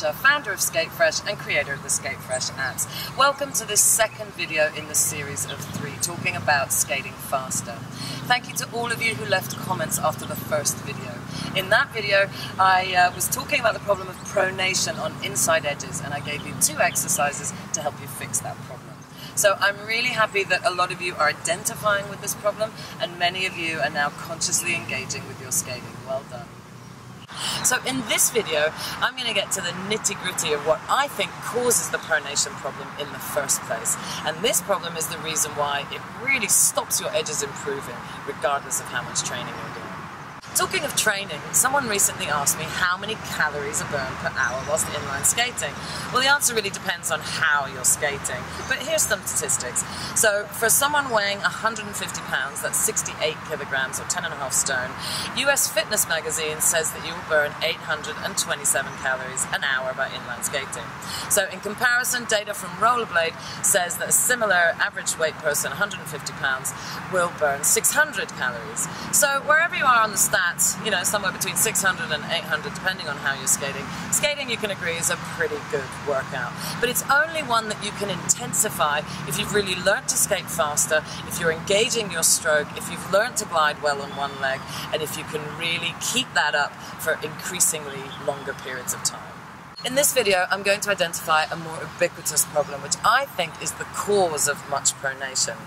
Asha, founder of Skatefresh and creator of the Skatefresh apps. Welcome to this second video in the series of 3 talking about skating faster. Thank you to all of you who left comments after the first video. In that video I was talking about the problem of pronation on inside edges, and I gave you 2 exercises to help you fix that problem. So I'm really happy that a lot of you are identifying with this problem and many of you are now consciously engaging with your skating. Well done. So in this video, I'm going to get to the nitty-gritty of what I think causes the pronation problem in the first place. And this problem is the reason why it really stops your edges improving, regardless of how much training you're doing. Talking of training, someone recently asked me how many calories are burned per hour whilst inline skating. Well, the answer really depends on how you're skating, but here's some statistics. So for someone weighing 150 pounds, that's 68 kilograms or 10.5 stone, US Fitness magazine says that you will burn 827 calories an hour by inline skating. So in comparison, data from Rollerblade says that a similar average weight person, 150 pounds, will burn 600 calories. So wherever you are on the stats, you know, somewhere between 600 and 800, depending on how you're skating. Skating, you can agree, is a pretty good workout. But it's only one that you can intensify if you've really learnt to skate faster, if you're engaging your stroke, if you've learnt to glide well on one leg, and if you can really keep that up for increasingly longer periods of time. In this video, I'm going to identify a more ubiquitous problem, which I think is the cause of much pronation.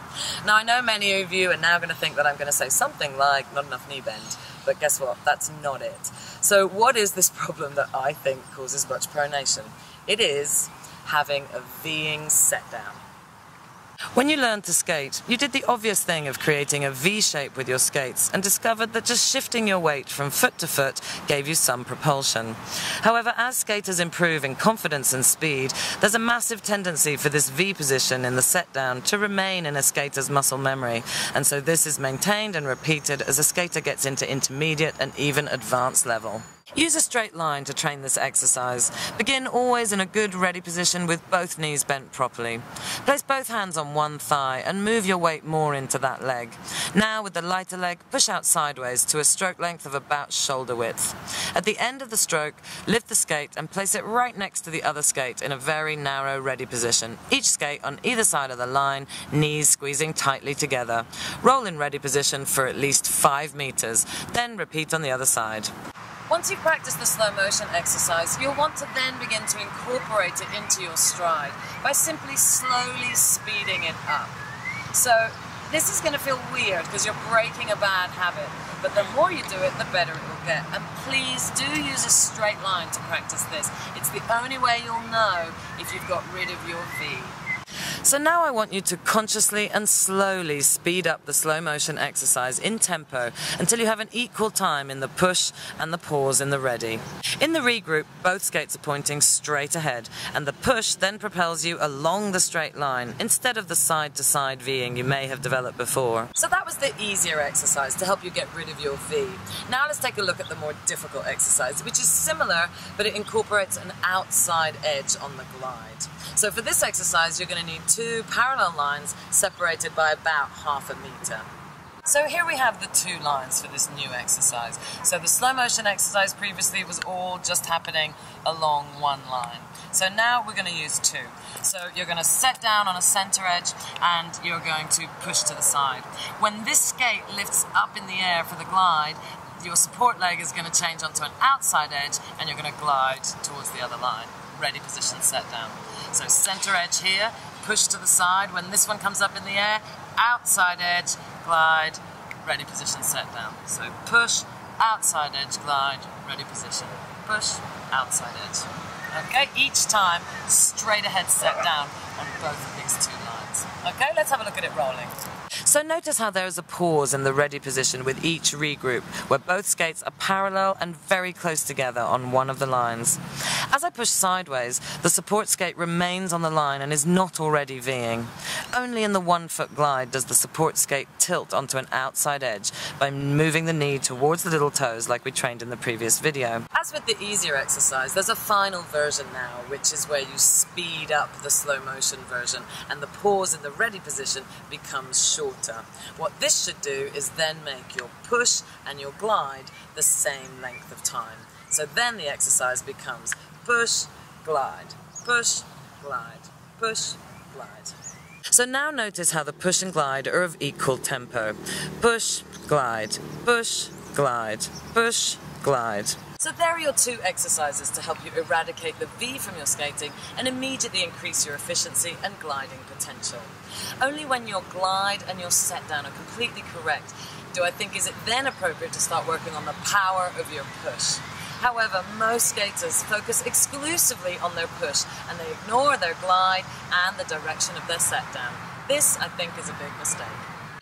Now, I know many of you are now going to think that I'm going to say something like not enough knee bend, but guess what? That's not it. So what is this problem that I think causes much pronation? It is having a V-ing set down. When you learned to skate, you did the obvious thing of creating a V shape with your skates and discovered that just shifting your weight from foot to foot gave you some propulsion. However, as skaters improve in confidence and speed, there's a massive tendency for this V position in the set down to remain in a skater's muscle memory, and so this is maintained and repeated as a skater gets into intermediate and even advanced level. Use a straight line to train this exercise. Begin always in a good ready position with both knees bent properly. Place both hands on one thigh and move your weight more into that leg. Now with the lighter leg, push out sideways to a stroke length of about shoulder width. At the end of the stroke, lift the skate and place it right next to the other skate in a very narrow ready position. Each skate on either side of the line, knees squeezing tightly together. Roll in ready position for at least 5 meters, then repeat on the other side. Once you've practiced the slow motion exercise, you'll want to then begin to incorporate it into your stride by simply slowly speeding it up. So this is going to feel weird because you're breaking a bad habit, but the more you do it, the better it will get. And please do use a straight line to practice this. It's the only way you'll know if you've got rid of your V. So now I want you to consciously and slowly speed up the slow motion exercise in tempo until you have an equal time in the push and the pause in the ready. In the regroup, both skates are pointing straight ahead, and the push then propels you along the straight line instead of the side-to-side V-ing you may have developed before. So that was the easier exercise to help you get rid of your V. Now let's take a look at the more difficult exercise, which is similar, but it incorporates an outside edge on the glide. So for this exercise, you're going to need 2 parallel lines separated by about ½ meter. So here we have the 2 lines for this new exercise. So the slow motion exercise previously was all just happening along one line. So now we're going to use 2. So you're going to set down on a center edge and you're going to push to the side. When this skate lifts up in the air for the glide, your support leg is going to change onto an outside edge and you're going to glide towards the other line. Ready position, set down. So center edge here, push to the side. When this one comes up in the air, outside edge, glide, ready position, set down. So push, outside edge, glide, ready position, push, outside edge. Okay, each time, straight ahead set down on both of these 2 lines. Okay, let's have a look at it rolling. So notice how there is a pause in the ready position with each regroup, where both skates are parallel and very close together on one of the lines. As I push sideways, the support skate remains on the line and is not already V-ing. Only in the 1-foot glide does the support skate tilt onto an outside edge by moving the knee towards the little toes like we trained in the previous video. As with the easier exercise, there's a final version now, which is where you speed up the slow motion version and the pause in the ready position becomes shorter. What this should do is then make your push and your glide the same length of time. So then the exercise becomes push, glide, push, glide, push, glide. So now notice how the push and glide are of equal tempo. Push, glide, push, glide, push, glide. So there are your two exercises to help you eradicate the V from your skating and immediately increase your efficiency and gliding potential. Only when your glide and your set down are completely correct do I think is it then appropriate to start working on the power of your push. However, most skaters focus exclusively on their push and they ignore their glide and the direction of their set down. This, I think, is a big mistake.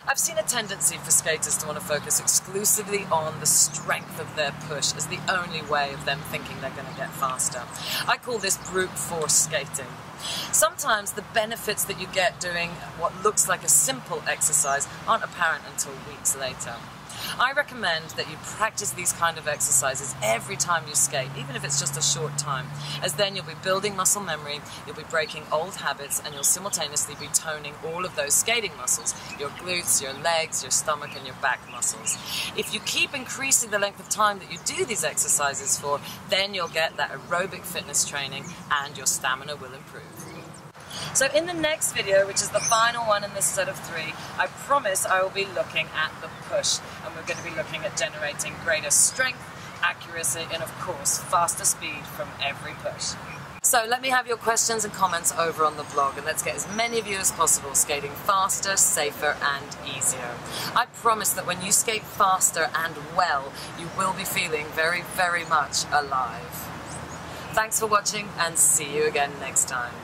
I've seen a tendency for skaters to want to focus exclusively on the strength of their push as the only way of them thinking they're going to get faster. I call this brute force skating. Sometimes the benefits that you get doing what looks like a simple exercise aren't apparent until weeks later. I recommend that you practice these kind of exercises every time you skate, even if it's just a short time, as then you'll be building muscle memory, you'll be breaking old habits, and you'll simultaneously be toning all of those skating muscles, your glutes, your legs, your stomach, and your back muscles. If you keep increasing the length of time that you do these exercises for, then you'll get that aerobic fitness training and your stamina will improve. So in the next video, which is the final one in this set of 3, I promise I will be looking at the push, and we're going to be looking at generating greater strength, accuracy, and of course, faster speed from every push. So let me have your questions and comments over on the blog, and let's get as many of you as possible skating faster, safer, and easier. I promise that when you skate faster and well, you will be feeling very, very much alive. Thanks for watching, and see you again next time.